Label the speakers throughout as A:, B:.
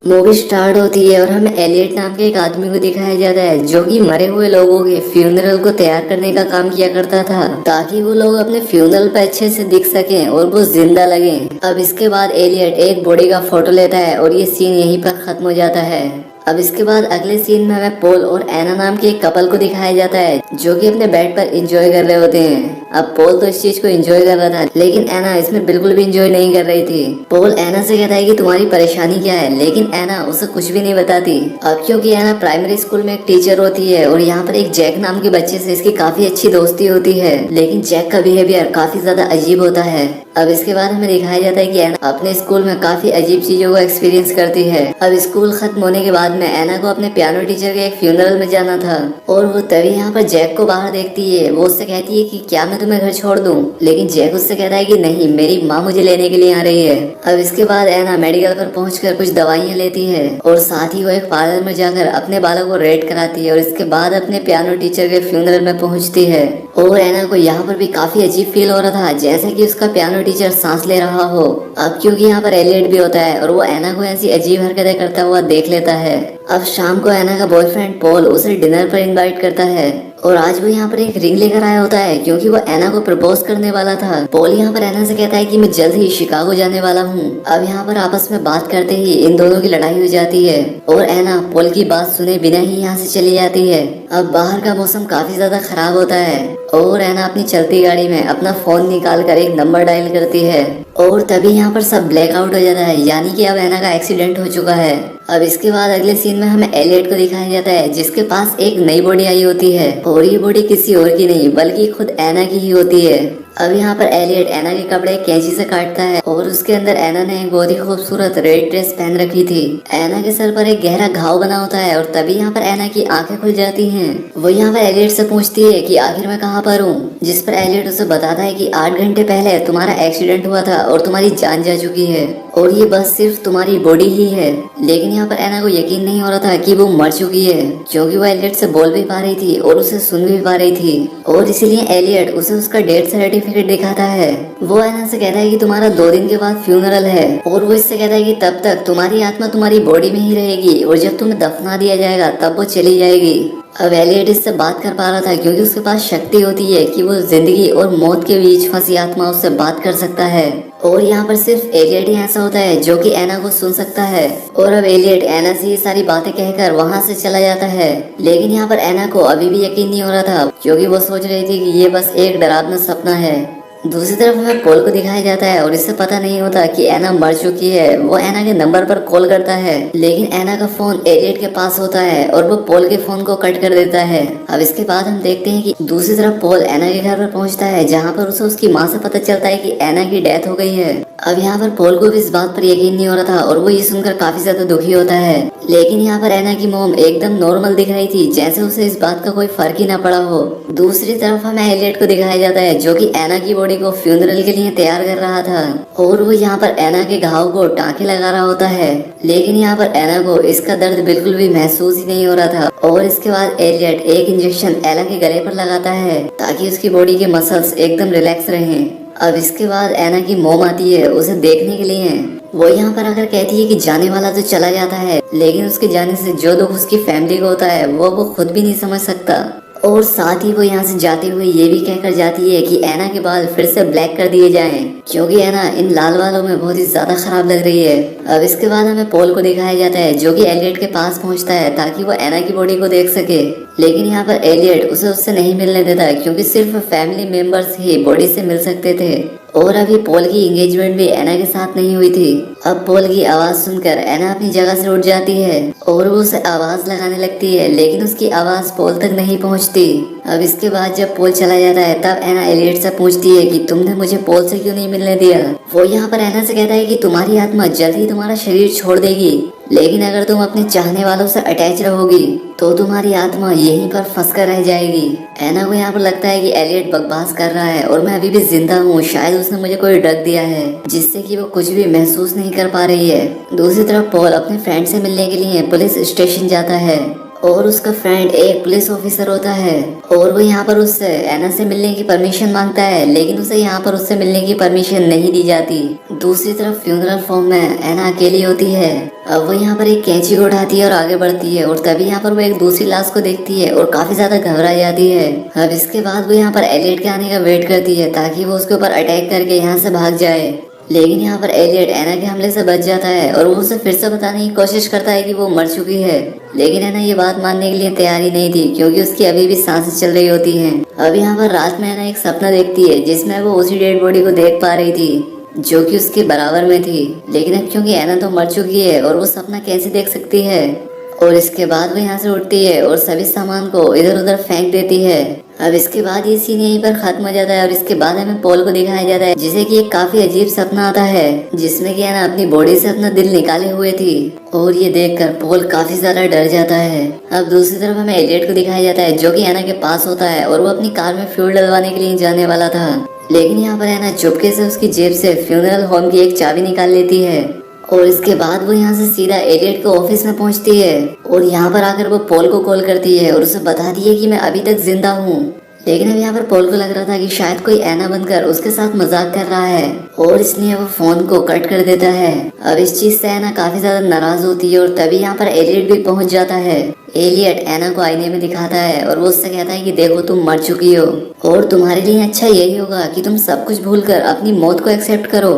A: Movie start होती है और हमें एलियट नाम के एक आदमी को दिखाया जाता है जो कि मरे हुए लोगों के फ्यूनरल को तैयार करने का काम किया करता था ताकि वो लोग अपने फ्यूनरल पे अच्छे से दिख सकें और वो जिंदा लगे। अब इसके बाद एलियट एक बॉडी का फोटो लेता है और ये सीन यहीं पर खत्म हो जाता है। अब इसके बाद अगले सीन में हमें पॉल और एना नाम के एक कपल को दिखाया जाता है जो कि अपने बेड पर एंजॉय कर रहे होते हैं। अब पॉल तो इस चीज को एंजॉय कर रहा था लेकिन एना इसमें बिल्कुल भी एंजॉय नहीं कर रही थी। पॉल एना से कहता है कि तुम्हारी परेशानी क्या है, लेकिन एना उसे कुछ भी नहीं बताती। अब क्योंकि एना प्राइमरी स्कूल में एक टीचर होती है और यहाँ पर एक जैक नाम के बच्चे से इसकी काफी अच्छी दोस्ती होती है, लेकिन जैक का बिहेवियर काफी ज्यादा अजीब होता है। अब इसके बाद हमें दिखाया जाता है कि एना अपने स्कूल में काफी अजीब चीजों को एक्सपीरियंस करती है। अब स्कूल खत्म होने के बाद में एना को अपने पियानो टीचर के एक फ्यूनरल में जाना था और वो तभी यहाँ पर जैक को बाहर देखती है। वो उससे कहती है कि क्या मैं तुम्हें घर छोड़ दूं, लेकिन जैक उससे कहता है कि नहीं, मेरी माँ मुझे लेने के लिए आ रही है। अब इसके बाद एना मेडिकल पर पहुंचकर कुछ दवाइयाँ लेती है और साथ ही वो एक पार्लर में जाकर अपने बालों को रेड कराती है और इसके बाद अपने पियानो टीचर के फ्यूनरल में पहुंचती है। और एना को यहाँ पर भी काफी अजीब फील हो रहा था, जैसे कि उसका पियानो टीचर सांस ले रहा हो। अब क्योंकि यहाँ पर एलियट भी होता है और वो एना को ऐसी अजीब हरकतें करता हुआ देख लेता है। अब शाम को एना का बॉयफ्रेंड पॉल उसे डिनर पर इनवाइट करता है और आज वो यहाँ पर एक रिंग लेकर आया होता है क्योंकि वो एना को प्रपोज करने वाला था। पॉल यहाँ पर एना से कहता है कि मैं जल्द ही शिकागो जाने वाला हूँ। अब यहाँ पर आपस में बात करते ही इन दोनों की लड़ाई हो जाती है और एना पॉल की बात सुने बिना ही यहाँ से चली जाती है। अब बाहर का मौसम काफी ज्यादा खराब होता है और एना अपनी चलती गाड़ी में अपना फोन निकाल कर एक नंबर डायल करती है और तभी यहाँ पर सब ब्लैकआउट हो जाता है, यानी कि अब एना का एक्सीडेंट हो चुका है। अब इसके बाद अगले सीन में हमें एलियट को दिखाया जाता है जिसके पास एक नई बॉडी आई होती है और ये बॉडी किसी और की नहीं बल्कि खुद एना की ही होती है। अब यहाँ पर एलियट एना के कपड़े कैंची से काटता है और उसके अंदर एना ने एक बहुत ही खूबसूरत रेड ड्रेस पहन रखी थी। एना के सर पर एक गहरा घाव बना होता है और तभी यहाँ पर एना की आंखें खुल जाती हैं। वो यहाँ पर एलियट से पूछती है कि आखिर मैं कहाँ पर हूँ, जिस पर एलियट उसे बताता है कि 8 घंटे पहले तुम्हारा एक्सीडेंट हुआ था और तुम्हारी जान जा चुकी है और ये बस सिर्फ तुम्हारी बॉडी ही है। लेकिन यहाँ पर एना को यकीन नहीं हो रहा था कि वो मर चुकी है क्योंकि वो एलियट से बोल भी पा रही थी और उसे सुन भी पा रही थी और इसीलिए एलियट उसे उसका डेथ सर्टिफिकेट दिखाता है। वो एना से कहता है कि तुम्हारा 2 दिन के बाद फ्यूनरल है और वो इससे कहता है कि तब तक तुम्हारी आत्मा तुम्हारी बॉडी में ही रहेगी और जब तुम्हें दफना दिया जाएगा तब वो चली जाएगी। अब एलियट इससे बात कर पा रहा था क्योंकि उसके पास शक्ति होती है कि वो जिंदगी और मौत के बीच फंसी आत्माओं से बात कर सकता है और यहाँ पर सिर्फ एलियट ही ऐसा होता है जो कि एना को सुन सकता है। और अब एलियट एना से ये सारी बातें कहकर वहाँ से चला जाता है, लेकिन यहाँ पर एना को अभी भी यकीन नहीं हो रहा था क्योंकि वो सोच रही थी कि ये बस एक डरावना सपना है। दूसरी तरफ हमें पॉल को दिखाया जाता है और इससे पता नहीं होता कि एना मर चुकी है। वो एना के नंबर पर कॉल करता है लेकिन एना का फोन एलियट के पास होता है और वो पॉल के फोन को कट कर देता है। अब इसके बाद हम देखते हैं कि दूसरी तरफ पॉल एना के घर पर पहुंचता है जहां पर उसे उसकी माँ से पता चलता है कि एना की डेथ हो गई है। अब यहाँ पर पॉल को भी इस बात पर यकीन नहीं हो रहा था और वो ये सुनकर काफी ज्यादा दुखी होता है, लेकिन यहाँ पर एना की मॉम एकदम नॉर्मल दिख रही थी, जैसे उसे इस बात का कोई फर्क ही ना पड़ा हो। दूसरी तरफ हमें एलियट को दिखाया जाता है जो कि एना की बॉडी को फ्यूनरल के लिए तैयार कर रहा था और वो यहाँ पर एना के घाव को टाँके लगा रहा होता है, लेकिन यहाँ पर एना को इसका दर्द बिल्कुल भी महसूस ही नहीं हो रहा था। और इसके बाद एलियट एक इंजेक्शन एना के गले पर लगाता है ताकि उसकी बॉडी के मसल्स एकदम रिलैक्स रहें। अब इसके बाद एना की मॉम आती है उसे देखने के लिए। वो यहाँ पर आकर कहती है कि जाने वाला तो चला जाता है, लेकिन उसके जाने से जो दुख उसकी फैमिली को होता है वो खुद भी नहीं समझ सकता। और साथ ही वो यहाँ से जाते हुए ये भी कहकर जाती है कि एना के बाल फिर से ब्लैक कर दिए जाएं क्योंकि एना इन लाल बालों में बहुत ही ज्यादा खराब लग रही है। अब इसके बाद हमें पॉल को दिखाया जाता है जो कि एलियट के पास पहुंचता है ताकि वो एना की बॉडी को देख सके, लेकिन यहाँ पर एलियट उसे उससे नहीं मिलने देता क्योंकि सिर्फ फैमिली मेंबर्स ही बॉडी से मिल सकते थे और अभी पॉल की एंगेजमेंट भी एना के साथ नहीं हुई थी। अब पॉल की आवाज सुनकर एना अपनी जगह से उठ जाती है और वो उसे आवाज लगाने लगती है, लेकिन उसकी आवाज पॉल तक नहीं पहुंचती। अब इसके बाद जब पॉल चला जाता है तब एना एलियट से पूछती है कि तुमने मुझे पॉल से क्यों नहीं मिलने दिया। वो यहाँ पर एना से कहता है कि तुम्हारी आत्मा जल्द ही तुम्हारा शरीर छोड़ देगी, लेकिन अगर तुम अपने चाहने वालों से अटैच रहोगी तो तुम्हारी आत्मा यहीं पर फंस कर रह जाएगी। एना को यहाँ पर लगता है कि एलियट बकवास कर रहा है और मैं अभी भी जिंदा हूँ, शायद उसने मुझे कोई ड्रग दिया है जिससे कि वो कुछ भी महसूस नहीं कर पा रही है। दूसरी तरफ पॉल अपने फ्रेंड से मिलने के लिए पुलिस स्टेशन जाता है और उसका फ्रेंड एक पुलिस ऑफिसर होता है और वो यहाँ पर उससे एना से मिलने की परमिशन मांगता है, लेकिन उसे यहाँ पर उससे मिलने की परमिशन नहीं दी जाती। दूसरी तरफ फ्यूनरल फॉर्म में एना अकेली होती है। अब वो यहाँ पर एक कैंची को उठाती है और आगे बढ़ती है और तभी यहाँ पर वो एक दूसरी लाश को देखती है और काफी ज्यादा घबरा जाती है। अब इसके बाद वो यहाँ पर एलियट के आने का वेट करती है ताकि वो उसके ऊपर अटैक करके यहाँ से भाग जाए, लेकिन यहाँ पर एलियट एना के हमले से बच जाता है और वो उसे फिर से बताने की कोशिश करता है कि वो मर चुकी है, लेकिन एना ये बात मानने के लिए तैयार ही नहीं थी क्योंकि उसकी अभी भी सांसें चल रही होती हैं। अब यहाँ पर रात में एना एक सपना देखती है जिसमें वो उसी डेड बॉडी को देख पा रही थी जो कि उसके बराबर में थी, लेकिन अब क्योंकि एना तो मर चुकी है और वो सपना कैसे देख सकती है। और इसके बाद वो यहाँ से उठती है और सभी सामान को इधर उधर फेंक देती है। अब इसके बाद ये सीन यहीं पर खत्म हो जाता है और इसके बाद हमें पॉल को दिखाया जाता है जिसे कि एक काफी अजीब सपना आता है जिसमें कि एना अपनी बॉडी से अपना दिल निकाले हुए थी और ये देखकर पॉल काफी ज्यादा डर जाता है। अब दूसरी तरफ हमें एलियट को दिखाया जाता है जो कि एना के पास होता है और वो अपनी कार में फ्यूल डलवाने के लिए जाने वाला था, लेकिन यहाँ पर एना चुपके से उसकी जेब से फ्यूनरल होम की एक चाबी निकाल लेती है और इसके बाद वो यहाँ से सीधा एलियट के ऑफिस में पहुँचती है और यहाँ पर आकर वो पॉल को कॉल करती है और उसे बताती है कि मैं अभी तक जिंदा हूँ। लेकिन अब यहाँ पर पॉल को लग रहा था कि शायद कोई एना बनकर उसके साथ मजाक कर रहा है और इसलिए वो फोन को कट कर देता है। अब इस चीज से एना काफी ज्यादा नाराज होती है और तभी यहाँ पर एलियट भी पहुँच जाता है। एलियट एना को आईने में दिखाता है और वो उससे कहता है कि देखो तुम मर चुकी हो और तुम्हारे लिए अच्छा यही होगा कि तुम सब कुछ भूलकर अपनी मौत को एक्सेप्ट करो।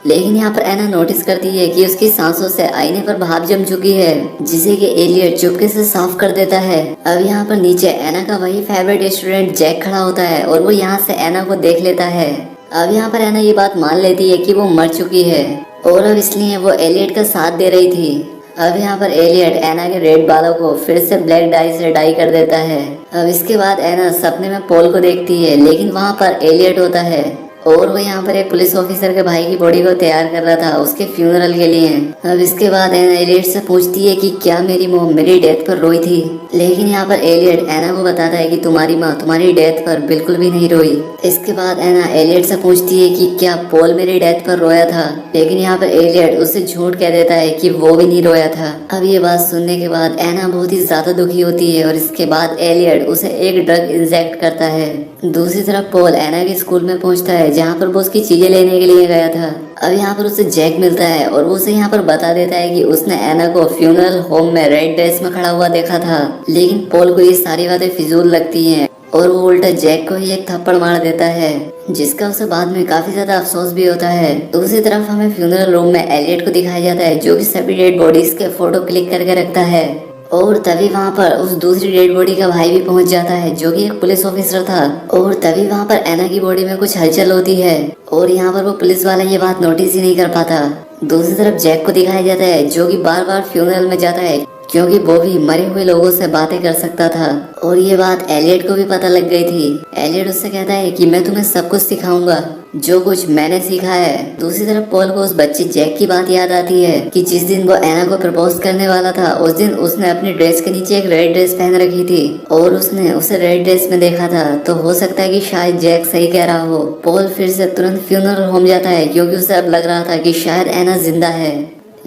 A: लेकिन यहाँ पर एना नोटिस करती है कि उसकी सांसों से आईने पर भाप जम चुकी है जिसे कि एलियट चुपके से साफ कर देता है। अब यहाँ पर नीचे एना का वही फेवरेट स्टूडेंट जैक खड़ा होता है और वो यहाँ से एना को देख लेता है। अब यहाँ पर एना ये बात मान लेती है कि वो मर चुकी है और अब इसलिए वो एलियट का साथ दे रही थी। अब यहाँ पर एलियट एना के रेड बालों को फिर से ब्लैक डाई से डाई कर देता है। अब इसके बाद एना सपने में पॉल को देखती है, लेकिन वहाँ पर एलियट होता है और वो यहाँ पर एक पुलिस ऑफिसर के भाई की बॉडी को तैयार कर रहा था उसके फ्यूनरल के लिए। अब इसके बाद एना एलियट से पूछती है कि क्या मेरी मॉम मेरी डेथ पर रोई थी, लेकिन यहाँ पर एलियट एना को बताता है कि तुम्हारी माँ तुम्हारी डेथ पर बिल्कुल भी नहीं रोई। इसके बाद एना एलियट से पूछती है कि क्या पॉल मेरी डेथ पर रोया था, लेकिन यहाँ पर एलियट उससे झूठ कह देता है कि वो भी नहीं रोया था। अब ये बात सुनने के बाद एना बहुत ही ज्यादा दुखी होती है और इसके बाद एलियट उसे एक ड्रग इंजेक्ट करता है। दूसरी तरफ पॉल एना के स्कूल में पहुंचता है जहाँ पर वो उसकी चीजें लेने के लिए गया था। अब यहाँ पर उसे जैक मिलता है और वो उसे यहाँ पर बता देता है कि उसने एना को फ्यूनरल होम में रेड ड्रेस में खड़ा हुआ देखा था, लेकिन पॉल को ये सारी बातें फिजूल लगती हैं और वो उल्टा जैक को ही एक थप्पड़ मार देता है जिसका उसे बाद में काफी ज्यादा अफसोस भी होता है। दूसरी तरफ हमें फ्यूनरल रूम में एलियट को दिखाया जाता है जो कि सभी डेड बॉडीज के फोटो क्लिक करके रखता है और तभी वहाँ पर उस दूसरी डेड बॉडी का भाई भी पहुँच जाता है जो कि एक पुलिस ऑफिसर था और तभी वहाँ पर एना की बॉडी में कुछ हलचल होती है और यहाँ पर वो पुलिस वाला ये बात नोटिस ही नहीं कर पाता। दूसरी तरफ जैक को दिखाया जाता है जो कि बार बार फ्यूनरल में जाता है क्योंकि वो भी मरे हुए लोगों से बातें कर सकता था और ये बात एलियट को भी पता लग गई थी। एलियट उससे कहता है कि मैं तुम्हें सब कुछ सिखाऊंगा जो कुछ मैंने सीखा है। दूसरी तरफ पॉल को उस बच्चे जैक की बात याद आती है कि जिस दिन वो एना को प्रपोज करने वाला था उस दिन उसने अपनी ड्रेस के नीचे एक रेड ड्रेस पहन रखी थी और उसने उसे रेड ड्रेस में देखा था, तो हो सकता है कि शायद जैक सही कह रहा हो। पॉल फिर से तुरंत फ्यूनरल होम जाता है क्योंकि उसे अब लग रहा था कि शायद एना जिंदा है,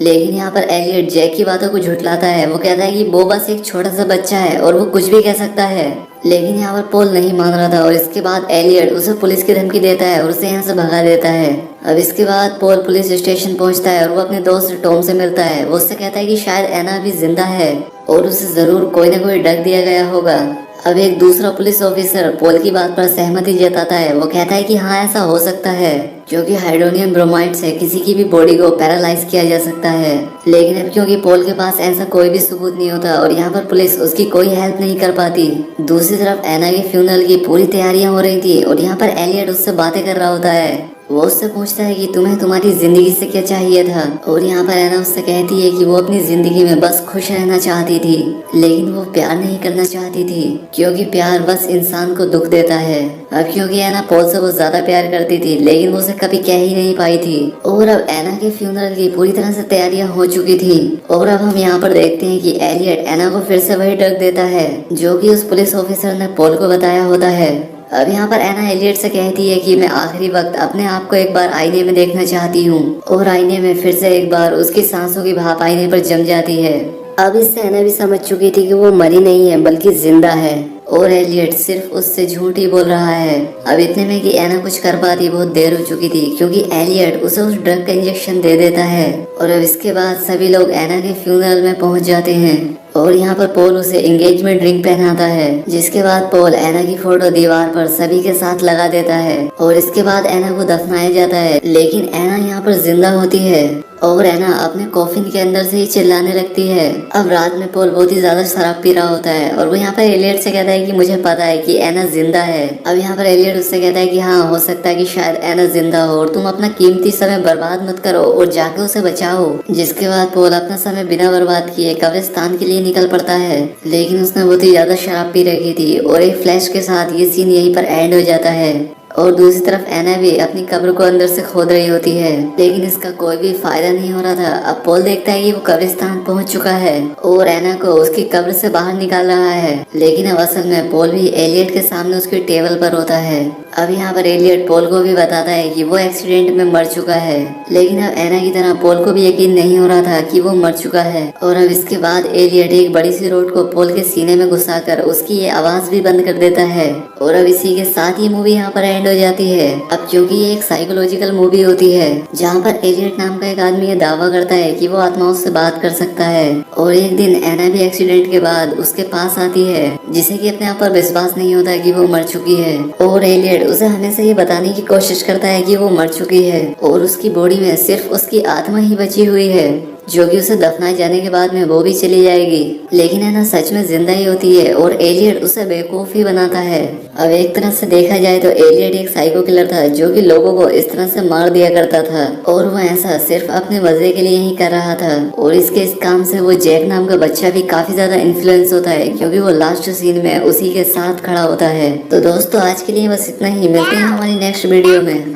A: लेकिन यहाँ पर एलियट जैक की बातों को झुठलाता है। वो कहता है कि वो बस एक छोटा सा बच्चा है और वो कुछ भी कह सकता है, लेकिन यहाँ पर पॉल नहीं मान रहा था और इसके बाद एलियट उसे पुलिस की धमकी देता है और उसे यहाँ से भगा देता है। अब इसके बाद पॉल पुलिस स्टेशन पहुँचता है और वो अपने दोस्त टॉम से मिलता है। वो उससे कहता है कि शायद एना भी जिंदा है और उसे जरूर कोई ना कोई ड्रग दिया गया होगा। अब एक दूसरा पुलिस ऑफिसर पॉल की बात पर सहमति जताता है। वो कहता है कि हाँ ऐसा हो सकता है क्योंकि हाइड्रोनियम ब्रोमाइड से किसी की भी बॉडी को पैरालाइज किया जा सकता है, लेकिन अब क्योंकि पॉल के पास ऐसा कोई भी सबूत नहीं होता और यहाँ पर पुलिस उसकी कोई हेल्प नहीं कर पाती। दूसरी तरफ एना के फ्यूनरल की पूरी तैयारियां हो रही थी और यहाँ पर एलियट उससे बातें कर रहा होता है। वो उससे पूछता है कि तुम्हें तुम्हारी जिंदगी से क्या चाहिए था और यहाँ पर एना उससे कहती है कि वो अपनी जिंदगी में बस खुश रहना चाहती थी, लेकिन वो प्यार नहीं करना चाहती थी क्योंकि प्यार बस इंसान को दुख देता है। अब क्योंकि एना पॉल से बहुत ज्यादा प्यार करती थी लेकिन वो उसे कभी कह ही नहीं पाई थी और अब एना के फ्यूनरल की पूरी तरह से तैयारियां हो चुकी थी और अब हम यहाँ पर देखते हैं कि एलियट एना को फिर से वही ड्रग देता है जो कि उस पुलिस ऑफिसर ने पॉल को बताया होता है। अब यहाँ पर एना एलियट से कहती है कि मैं आखिरी वक्त अपने आप को एक बार आईने में देखना चाहती हूँ और आईने में फिर से एक बार उसकी सांसों की भाप आईने पर जम जाती है अब इससे एना भी समझ चुकी थी कि वो मरी नहीं है बल्कि जिंदा है और एलियट सिर्फ उससे झूठ ही बोल रहा है। अब इतने में कि एना कुछ कर पाती बहुत देर हो चुकी थी, क्योंकि एलियट उसे उस ड्रग का इंजेक्शन दे देता है और अब इसके बाद सभी लोग एना के फ्यूनरल में पहुंच जाते हैं और यहाँ पर पॉल उसे एंगेजमेंट रिंग पहनाता है, जिसके बाद पॉल एना की फोटो दीवार पर सभी के साथ लगा देता है और इसके बाद एना को दफनाया जाता है। लेकिन एना यहाँ पर जिंदा होती है और एना अपने कॉफिन के अंदर से ही चिल्लाने लगती है। अब रात में पॉल बहुत ही ज्यादा शराब पी रहा होता है और वो यहाँ पर एलियट से कहता है कि मुझे पता है कि एना जिंदा है। अब यहाँ पर एलियट उससे कहता है कि हाँ, हो सकता है कि शायद एना जिंदा हो और तुम अपना कीमती समय बर्बाद मत करो और जाके उसे बचाओ। जिसके बाद पॉल अपना समय बिना बर्बाद किए कब्रिस्तान के लिए निकल पड़ता है, लेकिन उसने बहुत ही ज्यादा शराब पी रखी थी और एक फ्लैश के साथ ये सीन यहीं पर एंड हो जाता है। और दूसरी तरफ एना भी अपनी कब्र को अंदर से खोद रही होती है, लेकिन इसका कोई भी फायदा नहीं हो रहा था। अब पॉल देखता है कि वो कब्रिस्तान पहुंच चुका है और एना को उसकी कब्र से बाहर निकाल रहा है, लेकिन अब असल में पॉल भी एलियट के सामने उसकी टेबल पर होता है। अब यहाँ पर एलियट पॉल को भी बताता है कि वो एक्सीडेंट में मर चुका है, लेकिन अब एना की तरह पॉल को भी यकीन नहीं हो रहा था कि वो मर चुका है। और अब इसके बाद एलियट एक बड़ी सी रोड को पॉल के सीने में घुसाकर उसकी ये आवाज भी बंद कर देता है और अब इसी के साथ ये मूवी यहाँ पर एंड हो जाती है। अब क्योंकि ये एक साइकोलॉजिकल मूवी होती है जहाँ पर एलियट नाम का एक आदमी ये दावा करता है कि वो आत्माओं से बात कर सकता है और एक दिन एना भी एक्सीडेंट के बाद उसके पास आती है, जिसे कि अपने आप पर विश्वास नहीं होता कि वो मर चुकी है और एलियट उसे हमेशा ये बताने की कोशिश करता है कि वो मर चुकी है और उसकी बॉडी में सिर्फ उसकी आत्मा ही बची हुई है, जो कि उसे दफनाए जाने के बाद में वो भी चली जाएगी। लेकिन एना सच में जिंदा ही होती है और एलियट उसे बेवकूफ ही बनाता है। अब एक तरह से देखा जाए तो एलियट एक साइको किलर था जो कि लोगों को इस तरह से मार दिया करता था और वो ऐसा सिर्फ अपने मजे के लिए ही कर रहा था। और इसके इस काम से वो जैक नाम का बच्चा भी काफी ज्यादा इन्फ्लुएंस होता है, क्योंकि वो लास्ट सीन में उसी के साथ खड़ा होता है। तो दोस्तों आज के लिए बस इतना ही, मिलते हैं हमारी नेक्स्ट वीडियो में।